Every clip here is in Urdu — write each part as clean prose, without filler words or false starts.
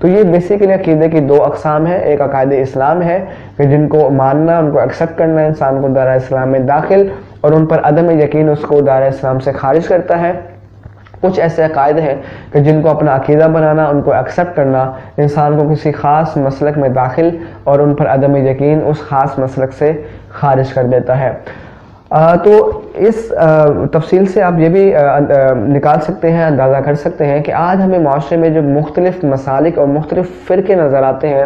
تو یہ بیسیکلی عقیدے کی دو اقسام ہیں. ایک عقائد اسلام ہے کہ جن کو ماننا، ان کو ایکسیپٹ کرنا انسان کو دائرہ اسلام میں داخل، اور ان پر عدم یقین اس کو دائرہ اسلام سے خارج کرتا ہے. کچھ ایسے عقائد ہیں کہ جن کو اپنا عقیدہ بنانا، ان کو ایکسیپٹ کرنا انسان کو کسی خاص مسلک میں داخل اور ان پر عدم یقین اس خاص مسلک سے خارج کر دیتا ہے. تو اس تفصیل سے آپ یہ بھی نکال سکتے ہیں، اندازہ کر سکتے ہیں کہ آج ہمیں معاشرے میں جو مختلف مسالک اور مختلف فرقے نظر آتے ہیں،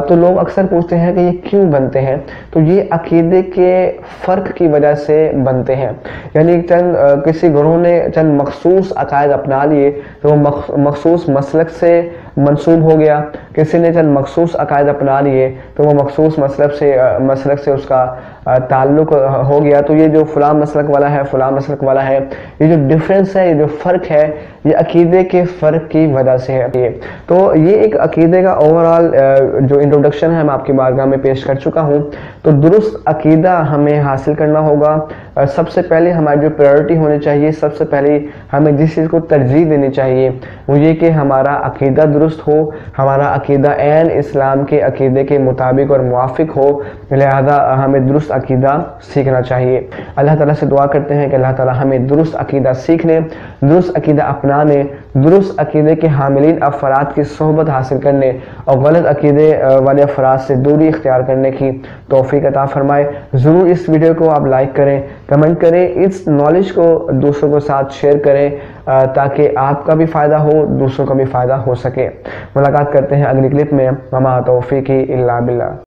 تو لوگ اکثر پوچھتے ہیں کہ یہ کیوں بنتے ہیں. تو یہ عقیدے کے فرق کی وجہ سے بنتے ہیں. یعنی کسی گروہ نے چند مخصوص عقائد اپنا لیے تو وہ مخصوص مسلک سے منسوب ہو گیا. کسی نے چند مخصوص عقائد اپنا لیے تو وہ مخصوص مسلک سے اس کا تعلق ہو گیا. تو یہ جو فلاں مسلک والا ہے، فلاں مسلک والا ہے، یہ جو ڈفرینس ہے، یہ جو فرق ہے، یہ عقیدے کے فرق کی وجہ سے ہے. تو یہ ایک عقیدے کا اوورآل جو انٹروڈکشن ہے میں آپ کی بارگاہ میں پیش کر چکا ہوں. تو درست عقیدہ ہمیں حاصل کرنا ہوگا. سب سے پہلے ہماری جو پریورٹی ہونی چاہیے، سب سے پہلے ہمیں جس چیز کو ترجیح دینی چاہیے وہ یہ کہ ہمارا عقیدہ درست ہو، ہمارا عقیدہ عین اسلام کے عقیدے کے مطابق اور موافق ہو. لہذا ہمیں درست عقیدہ سیکھنا چاہیے. اللہ تعالیٰ سے دعا کرتے ہیں کہ اللہ تعالیٰ ہمیں درست عقیدہ سیکھنے، درست عقیدہ اپنانے، درست عقیدے کے حاملین افراد کی صحبت حاصل کرنے اور غلط عقیدے والے افراد سے دوری اختیار کرنے کی توفیق عطا فرمائے. ضرور اس ویڈیو کو آپ لائک کریں، کمنٹ کریں، اس نالج کو دوسروں کے ساتھ شیئر کریں تاکہ آپ کا بھی فائدہ ہو، دوسروں کا بھی فائدہ ہو سکے. ملاقات کرتے ہیں اگلی کلپ میں. وما توفیقی الا باللہ.